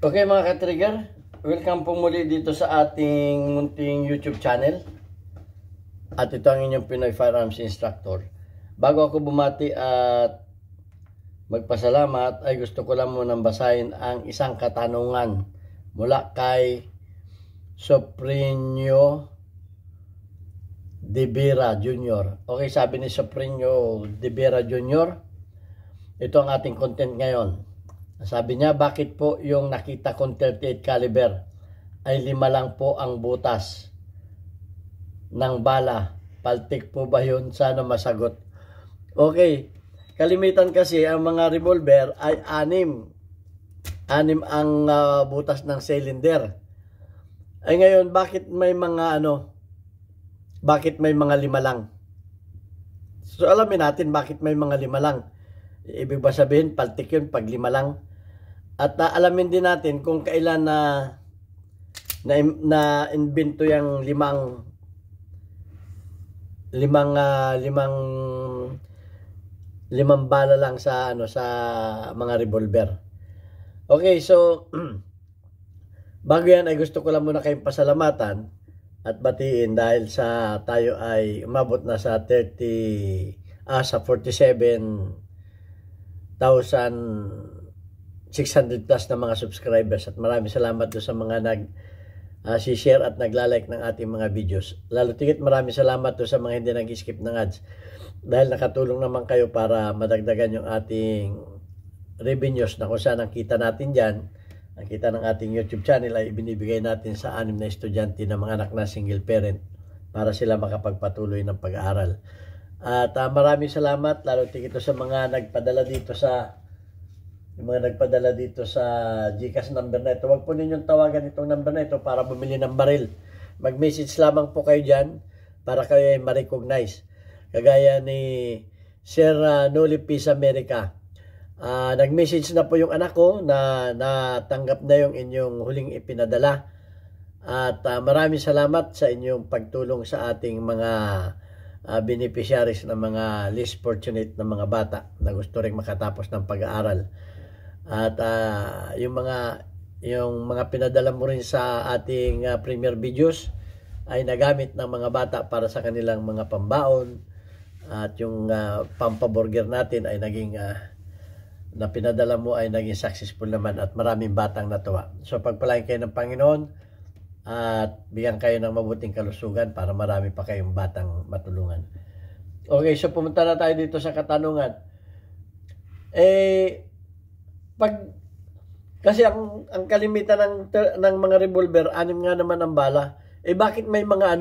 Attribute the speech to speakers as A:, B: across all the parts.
A: Okay mga ka-trigger, welcome po muli dito sa ating munting YouTube channel. At ito ang inyong Pinoy Firearms Instructor. Bago ako bumati at magpasalamat, ay gusto ko lang munang basahin ang isang katanungan mula kay Soprinio De Vera Jr. Okay, sabi ni Soprinio De Vera Jr., ito ang ating content ngayon. Sabi niya, bakit po yung nakita kong 38 caliber ay 5 lang po ang butas ng bala? Paltik po ba yun? Sana masagot. Okay, kalimitan kasi ang mga revolver ay 6. 6 ang butas ng cylinder. Ay ngayon, bakit may mga bakit may mga 5 lang? So alamin natin bakit may mga 5 lang. Ibig ba sabihin, paltik yun pag 5 lang? At alamin din natin kung kailan na invento yung limang bala lang sa sa mga revolver. Okay, so bago yan ay gusto ko lang muna kayong pasalamatan at batiin dahil sa tayo ay umabot na sa 47,600 plus na mga subscribers, at maraming salamat doon sa mga si-share at nagla-like ng ating mga videos. Lalo tigit maraming salamat doon sa mga hindi nag-skip ng ads, dahil nakatulong naman kayo para madagdagan yung ating revenues na kung saan ang kita natin dyan, ang kita ng ating YouTube channel ay ibinibigay natin sa 6 na estudyante na mga anak na single parent para sila makapagpatuloy ng pag-aaral. At maraming salamat lalo tigit sa mga nagpadala dito sa GCash number na ito. Huwag po ninyong tawagan itong number na ito para bumili ng baril. Mag-message lamang po kayo dyan para kayo ay ma-recognize. Kagaya ni Sir Noli Peace America. Nag-message na po yung anak ko na natanggap na yung inyong huling ipinadala. At maraming salamat sa inyong pagtulong sa ating mga beneficiaries na mga least fortunate na mga bata na gusto ring makatapos ng pag-aaral. At yung mga pinadala mo rin sa ating premier videos ay nagamit ng mga bata para sa kanilang mga pambaon, at yung pampaburger natin ay naging na pinadala mo ay naging successful naman at maraming batang natuwa. So pagpalain kayo ng Panginoon at bigyan kayo ng mabuting kalusugan para marami pa kayong batang matulungan. Okay, so pumunta na tayo dito sa katanungan. Kasi ang kalimitan ng mga revolver, 6 nga naman ang bala. Bakit may mga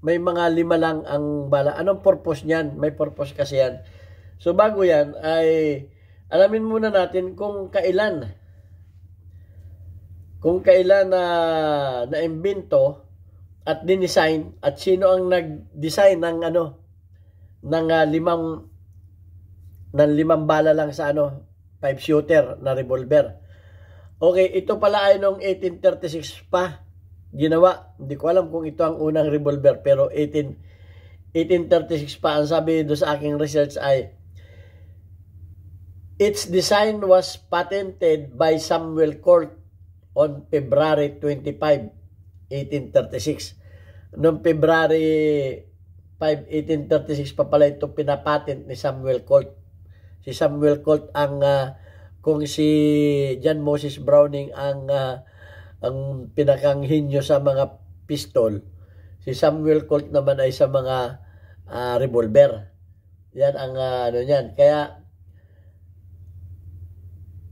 A: may mga 5 lang ang bala? Anong purpose niyan? May purpose kasi yan. So bago yan ay alamin muna natin kung kailan na-imbento at dinesign at sino ang nag-design ng ng 5 bala lang sa 5-shooter na revolver. Okay, ito pala ay noong 1836 pa ginawa. Hindi ko alam kung ito ang unang revolver, pero 1836 pa. Ang sabi doon sa aking research ay its design was patented by Samuel Colt on February 25, 1836. Noong February 5, 1836 pa pala ito pinapatent ni Samuel Colt. Si Samuel Colt ang kung si John Moses Browning ang pinakanghinyo sa mga pistol, si Samuel Colt naman ay sa mga revolver. Yan ang niyan. Kaya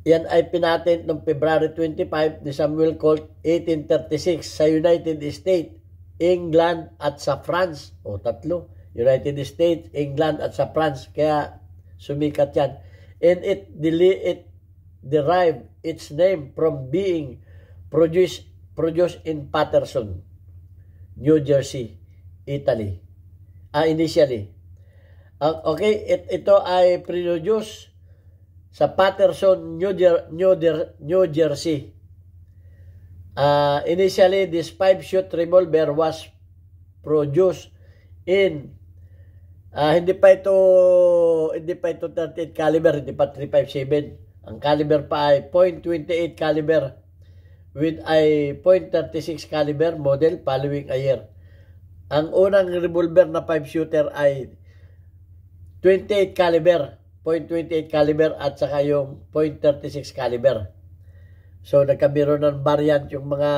A: yan ay pinatent noong February 25 ni Samuel Colt, 1836 sa United States, England at sa France. Tatlo. United States, England at sa France. Kaya sumikat yan. And it derived its name from being produced in Paterson, New Jersey, Italy. Initially. Okay, ito ay produce sa Paterson, New Jersey. Initially, this 5-shoot revolver was produced in hindi pa ito 38 caliber, hindi pa 357. Ang caliber pa ay .28 caliber. with a .36 caliber model following a year. Ang unang revolver na 5-shooter ay 28 caliber, .28 caliber at saka yung .36 caliber. So nagkabiro ng variant yung mga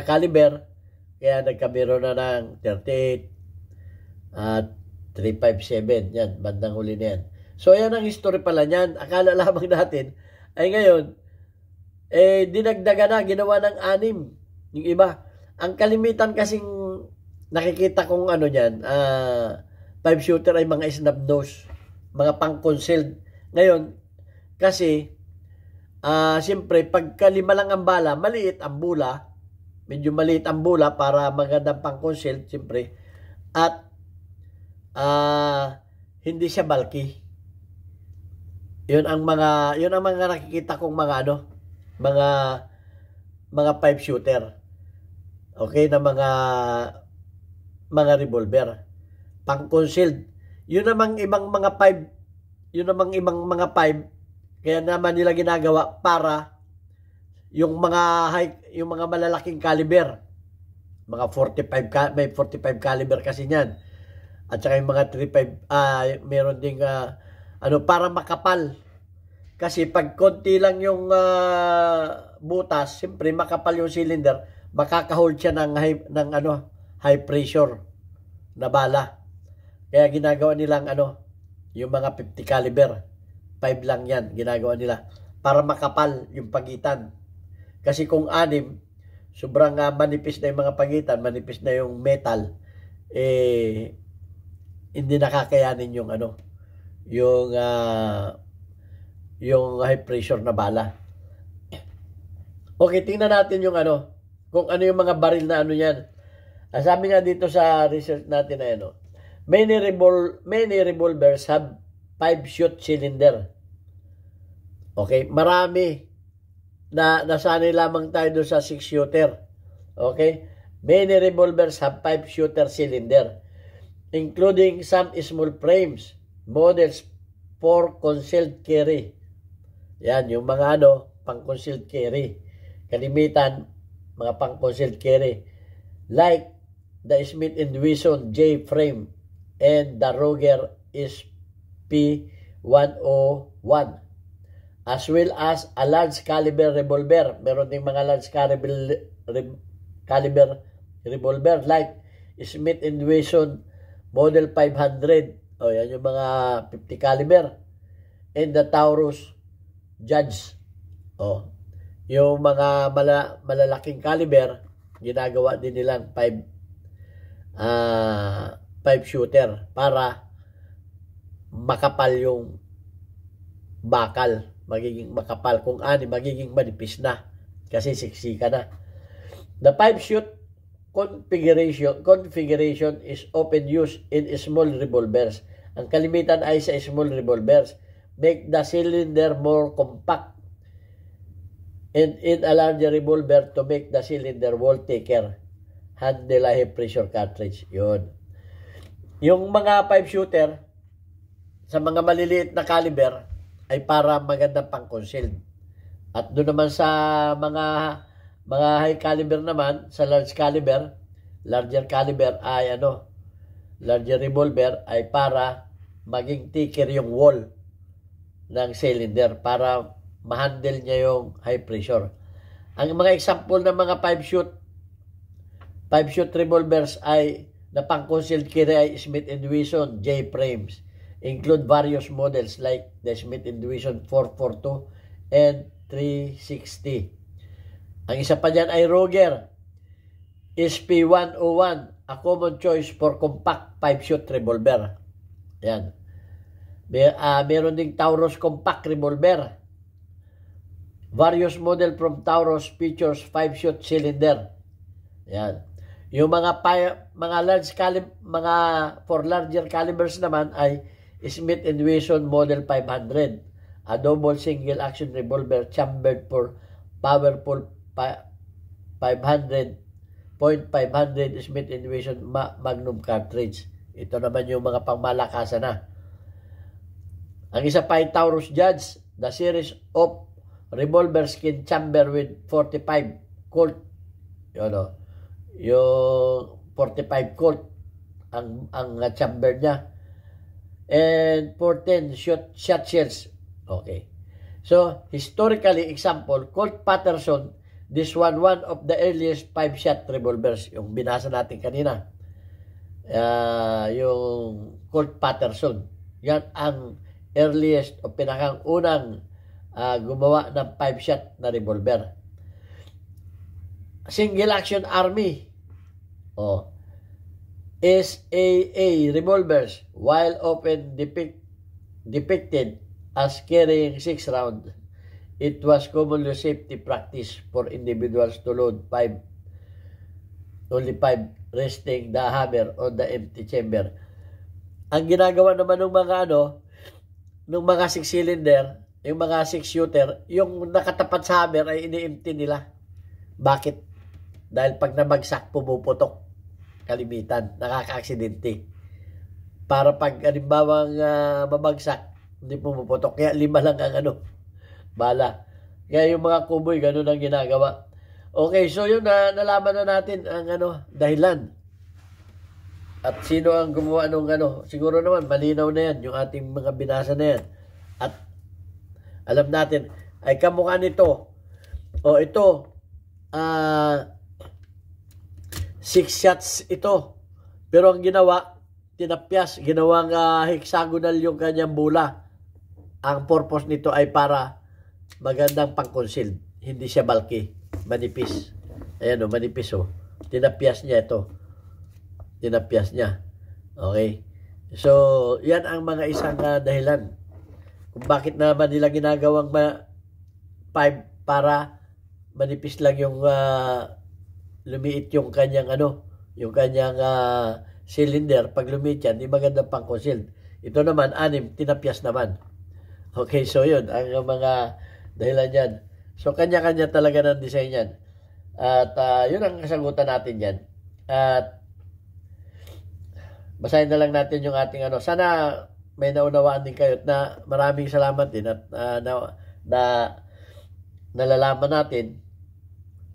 A: caliber, kaya nagkabiro na ng 38 at 357. Yan, bandang huli na yan. So yan ang history pala niyan. Akala lamang natin ay ngayon dinagdagan na, ginawa ng 6 yung iba. Ang kalimitan kasing nakikita kong niyan, 5-shooter ay mga snub nose, mga pang-concealed. Ngayon, kasi, siyempre, pagka 5 lang ang bala, maliit ang bula, medyo maliit ang bula para magandang pang-concealed, siyempre, at hindi siya bulky. Yun ang mga nakikita kong mga 5-shooter. Okay, na mga revolver. Pang-concealed. Yun namang ibang mga 5, kaya naman nila ginagawa para yung mga malalaking caliber. Mga 45, may 45 caliber kasi niyan. At saka yung mga 35, meron ding para makapal. Kasi pag konti lang yung butas, siyempre makapal yung cylinder, makaka-hold siya ng high pressure na bala. Kaya ginagawa nilang yung mga 50 caliber, 5 lang yan, ginagawa nila para makapal yung pagitan. Kasi kung 6, sobrang manipis na yung mga pagitan, manipis na yung metal, hindi nakakayanin yung high pressure na bala. Okay, tingnan natin yung kung ano yung mga baril na yan. Sabi nga dito sa research natin na many revolvers have 5-shoot cylinder. Okay, marami na nasanay lamang tayo doon sa 6-shooter. Okay, many revolvers have 5-shooter cylinder, including some small frames, models for concealed carry. Yan, yung mga pang concealed carry. Kalimitan, mga pang concealed carry. Like the Smith & Wesson J frame and the Ruger SP101, as well as a large caliber revolver. Meron ding mga large caliber revolver like Smith & Wesson Model 500. Yan yung mga 50 caliber. And the Taurus Judge. Yung mga malalaking caliber, ginagawa din nilang 5-shooter para makapal yung bakal. Magiging makapal. Kung magiging manipis na. Kasi siksika na. The 5-shoot configuration is often used in small revolvers. Ang kalimitan ay sa small revolvers. Make the cylinder more compact, and in a larger revolver to make the cylinder wall thicker. Handle a high pressure cartridge. Yun. Yung mga 5-shooter sa mga maliliit na caliber ay para magandang pang-concealed. At doon naman sa mga high caliber naman, sa larger caliber ay larger revolver ay para maging thicker yung wall ng cylinder para ma-handle niya yung high pressure. Ang mga example ng mga 5-shoot revolvers ay na pang-concealed carry ay Smith & Wesson J frames. Include various models like the Smith & Wesson 442 and 360. Ang isa pa dyan ay Ruger SP101, a common choice for compact 5-shoot revolver. Yan. Meron ding Taurus compact revolver. Various model from Taurus features 5-shoot cylinder. Yan. Yung mga large caliber, for larger calibers naman ay Smith & Wesson Model 500, a double single action revolver chambered for powerful 500 Smith & Wesson Magnum cartridge. Ito naman yung mga pangmalakasan na. Ang isa pa ay Taurus Judge, the series of revolver skin chamber with 45 Colt. Yung 45 Colt ang chamber niya. And 14 shot shells. Okay. So, historically, example, Colt Patterson, this one of the earliest 5-shot revolvers. Yung binasa natin kanina. Yung Colt Patterson. Yan ang earliest o pinakang unang gumawa ng 5-shot na revolver. Single Action Army. SAA revolvers, while often depicted as carrying 6 rounds, it was commonly safety practice for individuals to load only 5, resting the hammer on the empty chamber. Ang ginagawa naman ng mga ng mga 6-cylinder, yung mga 6-shooter, yung nakatapat sa hammer ay ini-empty nila. Bakit? Dahil pag nabagsak, pumuputok. Kalimitan, nakaka-aksidente. Para pag halimbawang mabagsak, hindi pumuputok. Kaya 5 lang ang bala. Kaya yung mga kuboy, ganun ang ginagawa. Okay, so yun nalaman na natin ang dahilan. At sino ang gumawa ng siguro naman, malinaw na yan, yung ating mga binasa na yan. At alam natin, ay kamukha nito. Ito, 6 shots ito. Pero ang ginawa, tinapyas, ginawang hexagonal yung kanyang bula. Ang purpose nito ay para magandang pang-concealed. Hindi siya bulky. Manipis. Ayan manipis Tinapyas niya ito. Tinapyas niya. Okay? So, yan ang mga isang dahilan. Kung bakit naman nila ginagawang 5 para manipis lang yung lumiit yung kanyang yung kanyang cylinder. Pag lumiit yan, di magandang pang-concealed. Ito naman, 6, tinapyas naman. Okay, so yun, ang mga dahilan yan. So, kanya-kanya talaga ng design yan. At yun ang kasagutan natin yan. At basahin na lang natin yung ating Sana may naunawaan din kayo na maraming salamat din at nalalaman natin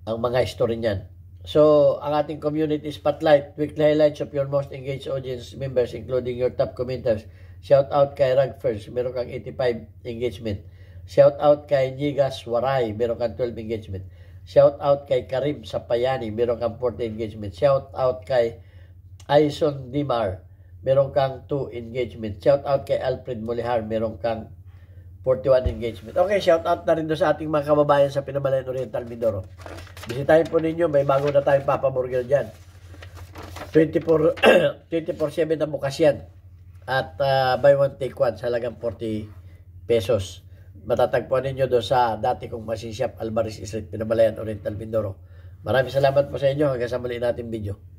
A: ang mga history niyan. So, ang ating community spotlight, weekly highlights of your most engaged audience members including your top commenters. Shout out kay Rag First, meron kang 85 engagement. Shout out kay Nigas Waray, meron kang 12 engagement. Shout out kay Karim Sapayani, meron kang 40 engagement. Shout out kay Aison Dimar, meron kang 2 engagement. Shout out kay Alfred Molihar, meron kang 41 engagement. Okay, shout out na rin doon sa ating mga kababayan sa Pinamalayan Oriental Mindoro. Bisitahin po ninyo, may bago na tayong Papa Burger dyan. 24/7 na bukas yan. At buy one take one sa halagang 40 pesos. Matatagpuan ninyo doon sa dati kong machine shop, Alvarez Street, Pinamalayan Oriental Mindoro. Maraming salamat po sa inyo. Hanggang sa muli nating video.